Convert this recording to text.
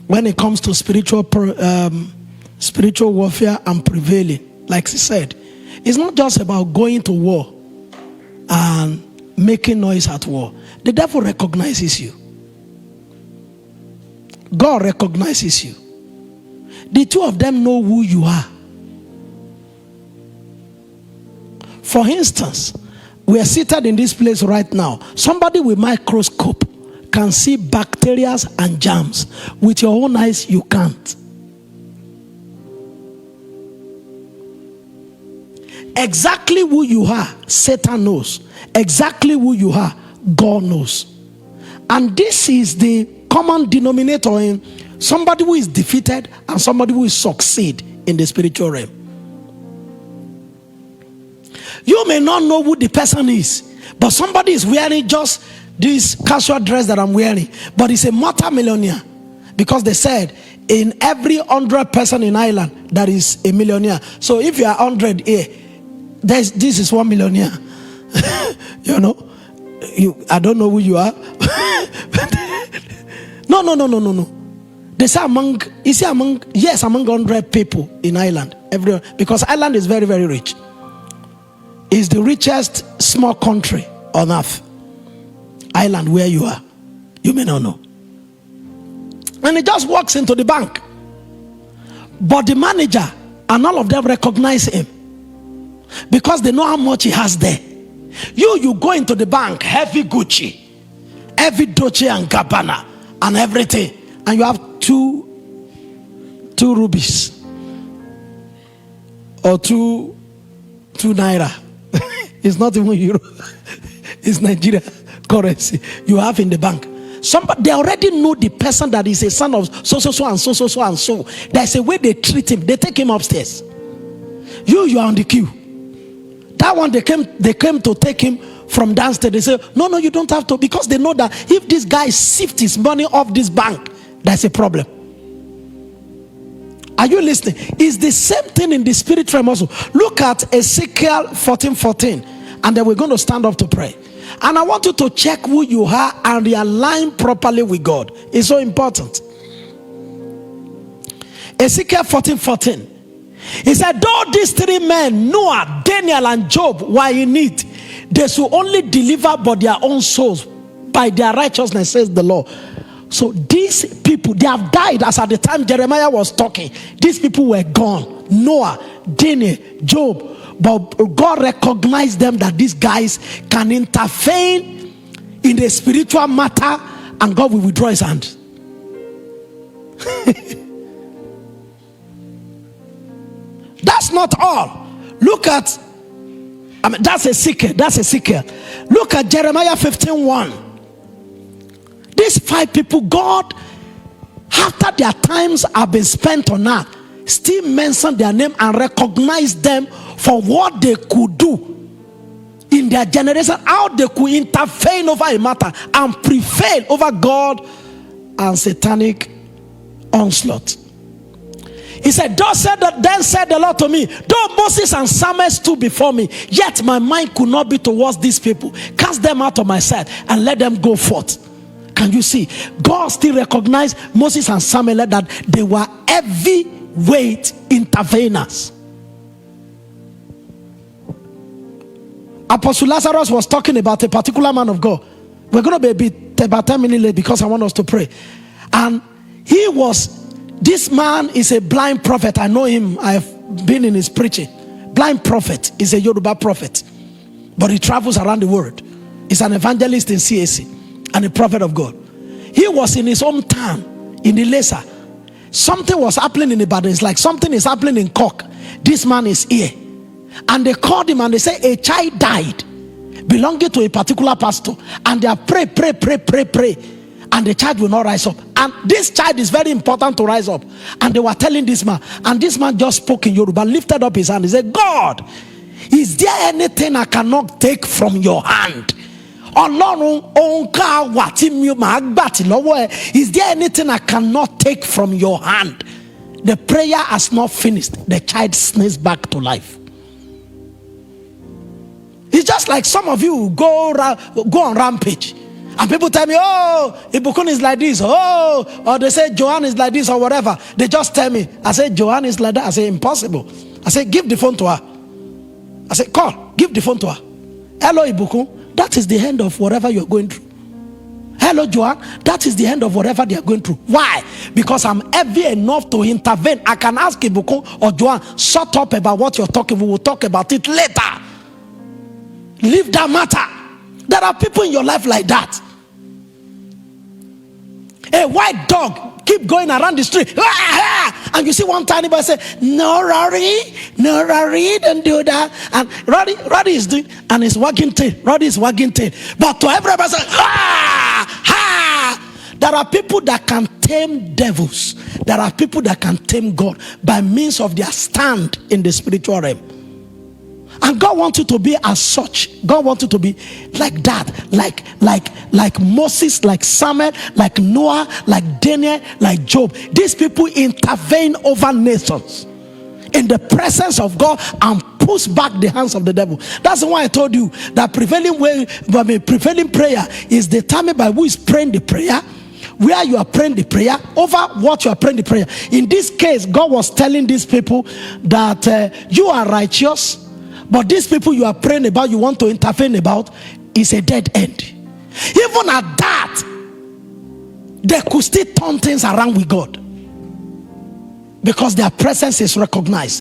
when it comes to spiritual warfare and prevailing. Like he said, it's not just about going to war and making noise at war. The devil recognizes you. God recognizes you. The two of them know who you are. For instance, we are seated in this place right now. Somebody with microscope can see bacteria and germs. With your own eyes, you can't. Exactly who you are, Satan knows. Exactly who you are, God knows. And this is the common denominator in somebody who is defeated and somebody who is succeed in the spiritual realm. You may not know who the person is, but somebody is wearing just this casual dress that I'm wearing, but he's a multi-millionaire, because they said in every 100 person in Ireland there is a millionaire. So if you are 100 here, this is 1 millionaire. You know, I don't know who you are. No. They say among 100 people in Ireland, everyone, because Ireland is very, very rich. It's the richest small country on earth. Ireland, where you are, you may not know. And he just walks into the bank, but the manager and all of them recognize him because they know how much he has there. You go into the bank, heavy Gucci, heavy Dolce and Gabbana and everything, and you have two rubies or two naira. It's not even euro. It's Nigeria currency you have in the bank. Somebody, they already know the person that is a son of so and so. There's a way they treat him. They take him upstairs. You are on the queue. That one, they came to take him from downstairs. They say, no, you don't have to, because they know that if this guy shifts his money off this bank, that's a problem. Are you listening? It's the same thing in the spirit realm also. Look at Ezekiel 14:14, and then we're going to stand up to pray. And I want you to check who you are and realign properly with God. It's so important. Ezekiel 14:14. He said, though these three men, Noah, Daniel, and Job, were in it, they should only deliver but their own souls by their righteousness, says the Lord. So these people, they have died as at the time Jeremiah was talking. These people were gone. Noah, Daniel, Job. But God recognized them, that these guys can intervene in the spiritual matter, and God will withdraw his hand. That's not all. Look at, that's Ezekiel. Look at Jeremiah 15:1. These 5 people, God, after their times have been spent on earth, still mentioned their name and recognized them for what they could do in their generation, how they could intervene over a matter and prevail over God and satanic onslaught. He said, then said the Lord to me, though Moses and Samuel stood before me, yet my mind could not be towards these people. Cast them out of my sight and let them go forth. Can you see? God still recognized Moses and Samuel that they were heavyweight interveners. Apostle Lazarus was talking about a particular man of God. We're going to be about 10 minutes late because I want us to pray. And this man is a blind prophet. I know him. I've been in his preaching. Blind prophet is a Yoruba prophet, but he travels around the world. He's an evangelist in CAC and a prophet of God. He was in his hometown in Ilesa. Something was happening in Ibadan. It's like something is happening in Cork. This man is here. And they called him and they said a child died belonging to a particular pastor. And they are pray. And the child will not rise up. And this child is very important to rise up. And they were telling this man. And this man just spoke in Yoruba, lifted up his hand. He said, God, is there anything I cannot take from your hand? Is there anything I cannot take from your hand? The prayer has not finished. The child sneezed back to life. It's just like some of you go on rampage And people tell me, oh, Ibukun is like this, oh, or they say Joanne is like this or whatever. They just tell me. I say Joanne is like that. I say impossible. I say give the phone to her. I say call, give the phone to her. Hello Ibukun, that is the end of whatever you're going through. Hello Joanne, that is the end of whatever they are going through. Why? Because I'm heavy enough to intervene. I can ask Ibukun or Joanne, shut up about what you're talking. We will talk about it later. Leave that matter. There are people in your life like that. A white dog keep going around the street, and you see one tiny boy say, no Rory, don't do that. And Roddy is doing, and he's wagging tail. Roddy is wagging tail. But to everybody say, there are people that can tame devils. There are people that can tame God by means of their stand in the spiritual realm. And God wants you to be as such. God wants you to be like that, like Moses, like Samuel, like Noah, like Daniel, like Job. These people intervene over nations in the presence of God and push back the hands of the devil. That's why I told you that prevailing prayer is determined by who is praying the prayer, where you are praying the prayer, over what you are praying the prayer. In this case, God was telling these people that you are righteous, but these people you are praying about, you want to intervene about, is a dead end. Even at that, they could still turn things around with God, because their presence is recognized.